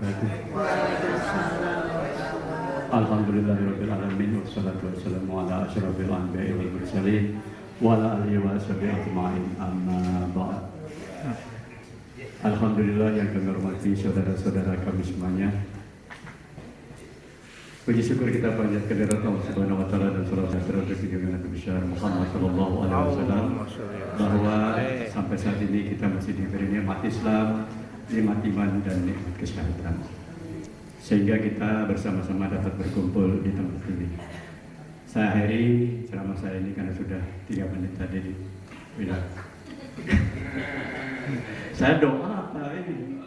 wabarakatuh. Alhamdulillahirabbil alamin wassalatu wassalamu ala asyrofil anbiya'i wal mursalin wa ala alihi wa sahbihi ajma'in, amma ba'd. Alhamdulillah yang kami hormati saudara-saudara kami semuanya. Puji syukur kita panjatkan kehadirat Allah Subhanahu wa taala dan salawat serta junjungan Nabi besar Muhammad sallallahu alaihi wasallam, bahwa sampai saat ini kita masih diberi nikmat Islam, nikmat iman dan nikmat kesehatan, sehingga kita bersama-sama dapat berkumpul di tempat ini. Saya akhiri ceramah saya ini karena sudah 3 menit tadi bilang. Saya doa apa ini?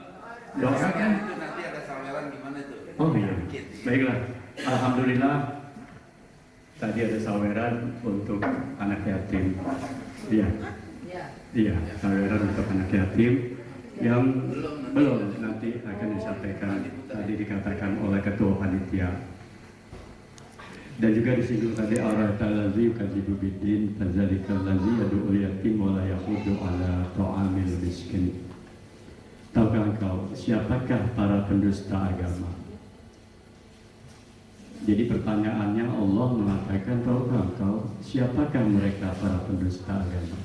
Doa kan? Nanti ada saweran gimana itu? Oh iya, baiklah. Alhamdulillah tadi ada saweran untuk anak yatim. Iya, saweran untuk anak yatim yang belum nanti akan disampaikan, tadi dikatakan oleh ketua panitia. Dan juga disinggung tadi ar-ra'atallazi yukadzibu biddin fadzalikal ladzi yad'ul yatim wa la yaqudu ala ta'amil miskin. Tahukah engkau siapakah para pendusta agama? Jadi pertanyaannya, Allah mengatakan, tahukah engkau siapakah mereka para pendusta agama?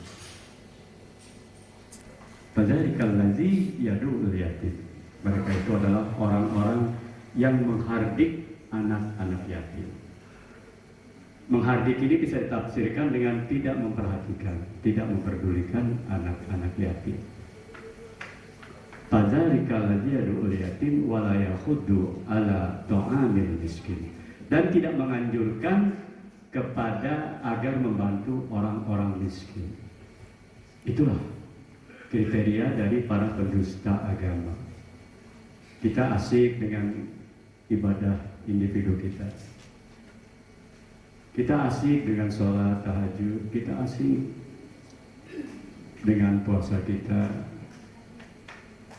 Fadzalikal ladzi yad'ul yatim. Mereka itu adalah orang-orang yang menghardik anak-anak yatim. Menghardik ini bisa ditafsirkan dengan tidak memperhatikan, tidak memperdulikan anak-anak yatim. Fadzalikal ladzi yad'ul yatim wa la yakhuddu ala ta'amil miskin. Dan tidak menganjurkan kepada agar membantu orang-orang miskin. Itulah kriteria dari para pendusta agama. Kita asik dengan ibadah individu kita. Kita asik dengan sholat tahajud, kita asik dengan puasa kita.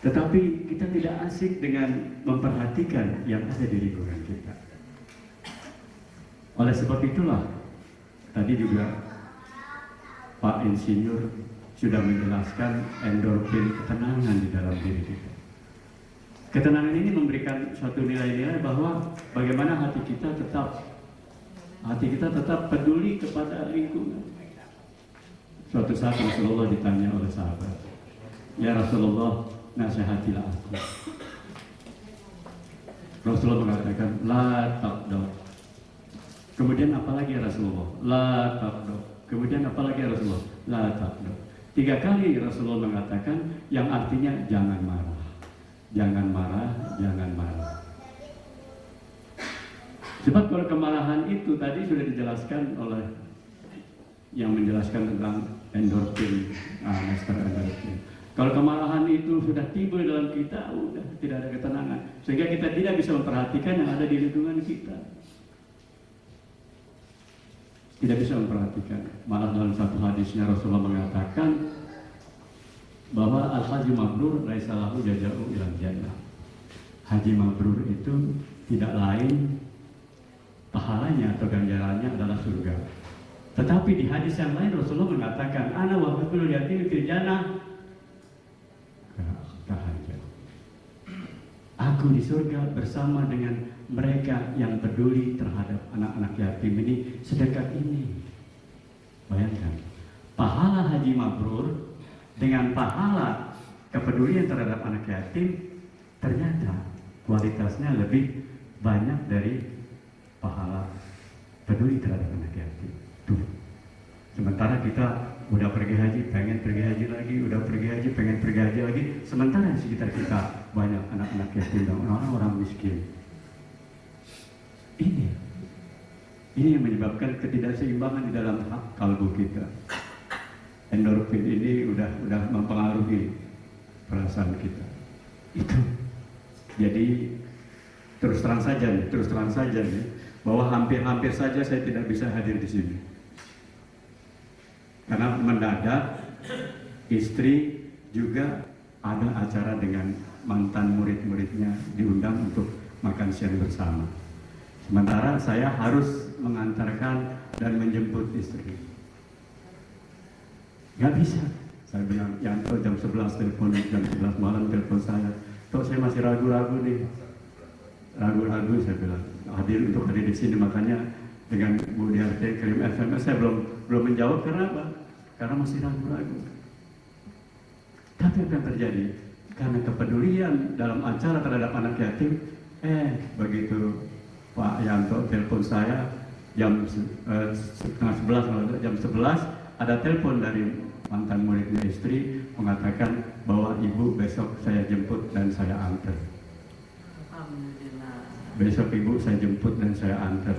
Tetapi kita tidak asik dengan memperhatikan yang ada di lingkungan kita. Oleh sebab itulah, tadi juga Pak Insinyur sudah menjelaskan endorfin, ketenangan di dalam diri kita. Ketenangan ini memberikan suatu nilai-nilai bahwa bagaimana hati kita tetap peduli kepada lingkungan. Suatu saat Rasulullah ditanya oleh sahabat, "Ya Rasulullah, nasihatilah aku." Rasulullah mengatakan, "La taqdar." Kemudian apalagi ya Rasulullah? La taqdar. Kemudian apalagi ya Rasulullah? La taqdar. 3 kali Rasulullah mengatakan yang artinya jangan marah. Jangan marah, jangan marah. Sebab kalau kemarahan itu tadi sudah dijelaskan oleh yang menjelaskan tentang endorfin, master endorfin. Kalau kemarahan itu sudah timbul dalam kita, udah tidak ada ketenangan, sehingga kita tidak bisa memperhatikan yang ada di lingkungan kita. Tidak bisa memperhatikan. Malah dalam satu hadisnya Rasulullah mengatakan bahwa al-haji mabrur laisa lahu jazaa'u ilal jannah. Haji mabrur itu tidak lain pahalanya atau ganjarannya adalah surga. Tetapi di hadis yang lain Rasulullah mengatakan, ana wa haqqul yatim fil jannah kahajah. Aku di surga bersama dengan mereka yang peduli terhadap anak-anak yatim ini sedekat ini. Bayangkan, pahala haji mabrur dengan pahala kepedulian terhadap anak yatim ternyata kualitasnya lebih banyak dari pahala peduli terhadap anak yatim. Tuh. Sementara kita udah pergi haji, pengen pergi haji lagi, udah pergi haji, pengen pergi haji lagi. Sementara di sekitar kita banyak anak-anak yatim dan orang-orang miskin. Ini yang menyebabkan ketidakseimbangan di dalam kalbu kita. Endorfin ini udah mempengaruhi perasaan kita. Itu. Jadi terus terang saja nih, bahwa hampir saja saya tidak bisa hadir di sini. Karena mendadak istri juga ada acara dengan mantan murid-muridnya diundang untuk makan siang bersama. Sementara saya harus mengantarkan dan menjemput istri. Gak bisa. Saya bilang, Yanto jam 11 telepon, jam 11 malam telepon saya. Kok saya masih ragu-ragu nih, ragu-ragu saya bilang untuk hadir di sini, makanya dengan Bu Diarte kirim SMS saya belum menjawab karena apa? Karena masih ragu-ragu. Tapi apa yang terjadi? Karena kepedulian dalam acara terhadap anak yatim, begitu Pak Yanto telepon saya jam setengah 11, jam 11 ada telepon dari mantan muridnya istri mengatakan bahwa ibu besok saya jemput dan saya antar. Alhamdulillah. Besok ibu saya jemput dan saya antar.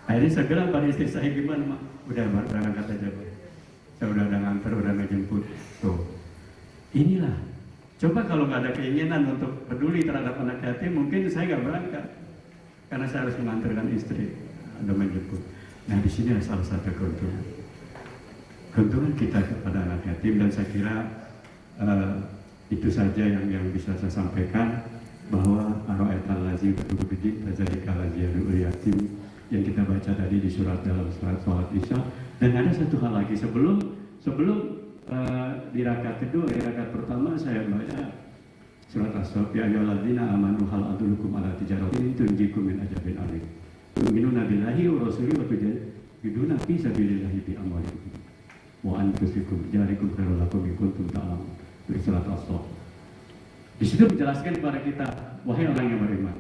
Akhirnya saya bilang pada istri saya, gimana mak? Udah berangkat aja Pak. Saya udah ngantar, udah ngejemput. Tuh, inilah. Coba kalau nggak ada keinginan untuk peduli terhadap anak yatim, mungkin saya nggak berangkat. Karena saya harus mengantarkan istri, ada menjemput. Nah di sini ada salah satu keuntungan. Keuntungan kita kepada anak yatim, dan saya kira itu saja yang bisa saya sampaikan, bahwa ar-ra'aital ladzi tu'bidi fadzalika ladzi yad'ul yatim yang kita baca tadi di dalam surat sholat Isya. Dan ada satu hal lagi sebelum di rakaat kedua, di rakaat pertama saya baca surat As-Saff, ya ayyuhalladzina amanu hal adullukum ala tijaratin tunjikum min ajabin alim. Tu'minuna billahi wa rasulihi wa tujahiduna fi sabilillahi bi amwalikum wa anfusikum dzalikum khairul lakum in kuntum ta'lamun. Surat As-Saff. Di situ menjelaskan kepada kita, wahai orang yang beriman,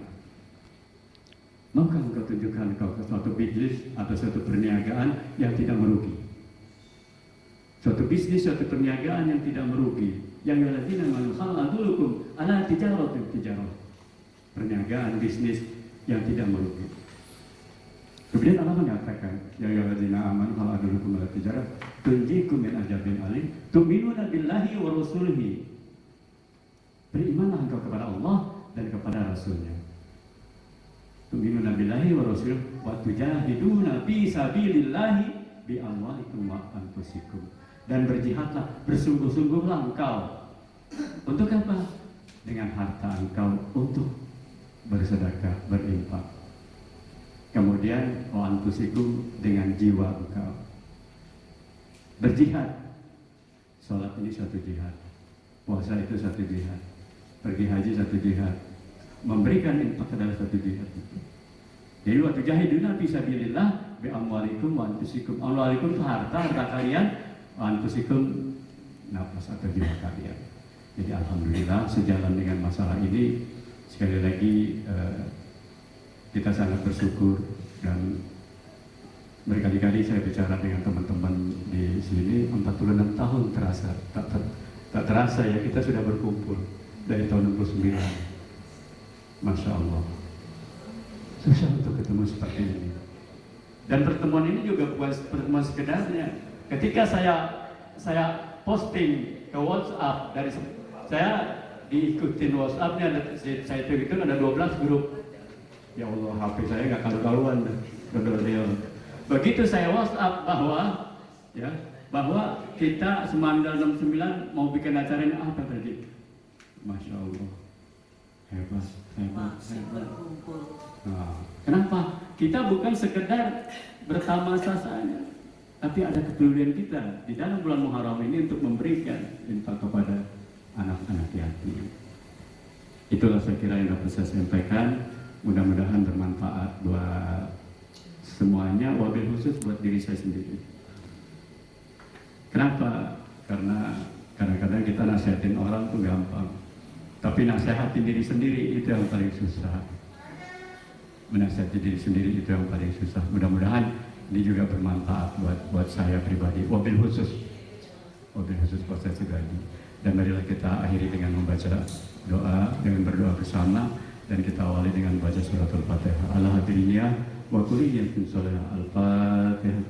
maukah engkau tunjukkan engkau ke suatu bisnis atau suatu perniagaan yang tidak merugi? Suatu bisnis, suatu perniagaan yang tidak merugi. Yang alladzina amanu hal adullukum ala tijaratin perniagaan, bisnis yang tidak merugi. Kemudian Allah mengatakan, yang alladzina amanu hal adullukum ala tijarat tunjikum min ajabin alim tu'minuna billahi wa rasulihi. Berimanlah engkau kepada Allah dan kepada Rasulnya. Tu'minuna billahi wa rasulihi wa tujahiduna fi sabilillahi bi amwalikum wa anfusikum. Dan berjihadlah, bersungguh-sungguhlah engkau. Untuk apa? Dengan harta engkau untuk bersedekah, berinfak. Kemudian wa anfusikum, dengan jiwa engkau. Berjihad. Salat ini satu jihad. Puasa itu satu jihad. Pergi haji satu jihad. Memberikan infak adalah satu jihad. Jadi wa tujahiduna fi sabilillah bi amwalikum wa anfusikum. Amwalikum itu harta kalian, anfusikum nafas atau jiwa kalian. Jadi alhamdulillah sejalan dengan masalah ini, sekali lagi kita sangat bersyukur. Dan berkali-kali saya bicara dengan teman-teman di sini, 46 tahun terasa, tak terasa ya, kita sudah berkumpul dari tahun 69. Masya Allah, susah untuk ketemu seperti ini. Dan pertemuan ini juga bukan pertemuan sekedarnya. Ketika saya posting ke WhatsApp, dari saya diikutin WhatsApp-nya, saya itu ada 12 grup. Ya Allah, HP saya nggak karu-karuan. Begitu saya WhatsApp bahwa kita Semandal 69 mau bikin acara ini, apa tadi? Masya Allah, hebat. Nah, kenapa? Kita bukan sekedar bertamasa saja, tapi ada kepedulian kita di dalam bulan Muharram ini untuk memberikan infak kepada anak-anak yatim. Itulah saya kira yang dapat saya sampaikan. Mudah-mudahan bermanfaat buat semuanya, wabil khusus buat diri saya sendiri. Kenapa? Karena kadang-kadang kita nasihatin orang tuh gampang, tapi nasihatin diri sendiri itu yang paling susah. Menasihati diri sendiri itu yang paling susah. Mudah-mudahan ini juga bermanfaat buat saya pribadi, wabil khusus buat saya pribadi. Dan marilah kita akhiri dengan membaca doa, dengan berdoa bersama, dan kita awali dengan baca surat Al-Fatihah. Ala hadirinnya wa kulliyatin salat Al-Fatihah.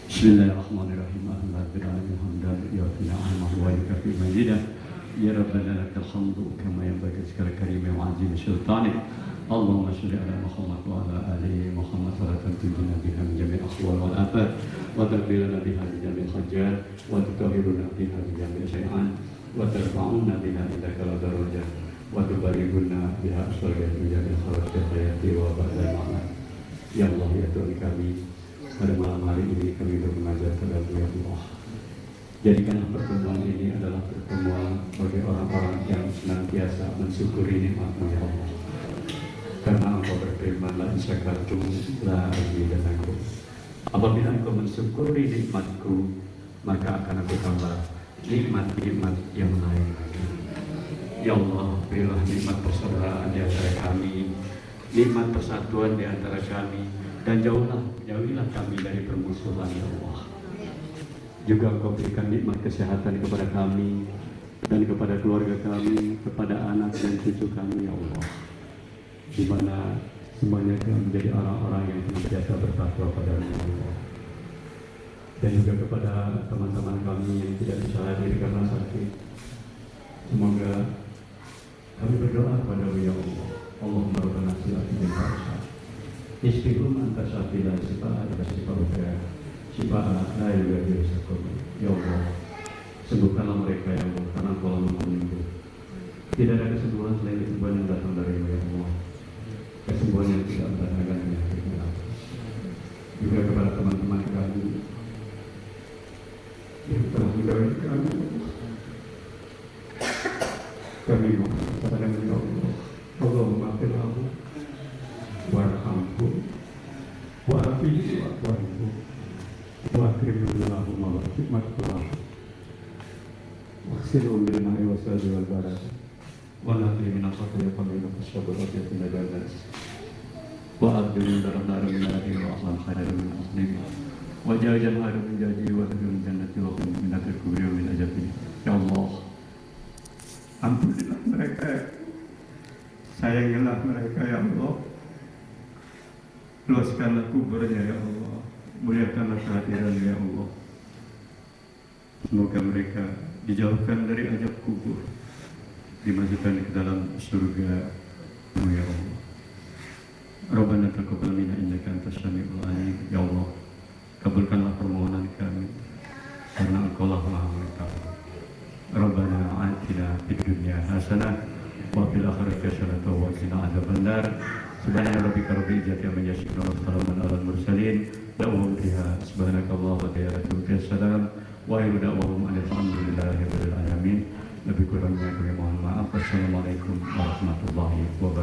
Bismillahirrahmanirrahim. Ya Rabbana lakal hamdu kama yanbaghi li karimi wa 'azimi sultanik. Allahumma shalli ala Muhammad wa ala ali Muhammad salatan tunjina biha min jami'il ahwal wal afat wa taqbilana biha min jami'il hajat wa tutahhiruna biha min jami'il syai'an wa tarfa'una biha indaka la darajat wa tubalighuna biha aswaliyat menjadi kharajat hayati wa ba'dal ma'ad. Ya Allah, ya Tuhan kami, pada malam hari ini kami bermunajat kepada Ya Allah. Jadikanlah pertemuan ini adalah pertemuan bagi orang-orang yang senantiasa mensyukuri nikmat-Mu ya Allah. Karena Engkau berfirman, la in syakartum la azidannakum. Apabila Engkau mensyukuri nikmat-Ku, maka akan Aku tambah nikmat-nikmat yang lain lagi. Ya Allah, berilah nikmat persaudaraan di antara kami, nikmat persatuan di antara kami, dan jauhilah kami dari permusuhan ya Allah. Juga Engkau berikan nikmat kesehatan kepada kami dan kepada keluarga kami, kepada anak dan cucu kami ya Allah, di mana semuanya kami menjadi orang-orang yang senantiasa bertakwa pada-Mu ya Allah. Dan juga kepada teman-teman kami yang tidak bisa hadir karena sakit, semoga kami berdoa kepada-Mu ya Allah. Allahumma rabbana silati bin harsa Isbihum anta syafila sifa'a ila sifa'uka sifa'a la yughadiru saqama. Ya Allah, sembuhkanlah mereka ya Allah, karena Engkau Maha Penyembuh. Tidak ada kesembuhan selain kesembuhan yang datang dari-Mu ya Allah, kesembuhan yang tidak mendatangkan penyakit ya Allah. Juga kepada teman-teman kami yang telah menjauhi kami, kami mohon kepada-Mu ya Allah. Allahumma maghfir lahu warhamhu wa'afihi wa'fu وأكرم اللهم وحكمة الله واغسلهم بالماء والثلج والبرد ونقي من الخطايا قبل الشر والأبيض من الناس وأبدل من النار من ناره وأصلا خير من أصلهم وجاء جمال من جاجي وأدخل من جنة وقم من الكبر ومن أجبه. Ya Allah, ampunilah mereka, sayangilah mereka ya Allah, luaskanlah kuburnya ya Allah, muliakanlah kehadiran ya Allah. Semoga mereka dijauhkan dari azab kubur, dimasukkan ke dalam surga-Mu ya Allah. Rabbana taqabbal minna innaka antas samiul alim. Ya Allah, kabulkanlah permohonan kami karena Engkau-lah Maha Mengetahui. Rabbana atina fid dunya hasanah wa fil akhirati hasanah wa qina adzabannar. Subhana rabbika rabbil izzati amma yasifun wa salamun alal mursalin. Da'wahum fiha subhanakallah wa ta'ala salam wa akhiru da'wahum alhamdulillahi rabbil alamin. Lebih kurangnya kami mohon maaf. Wassalamualaikum warahmatullahi wabarakatuh.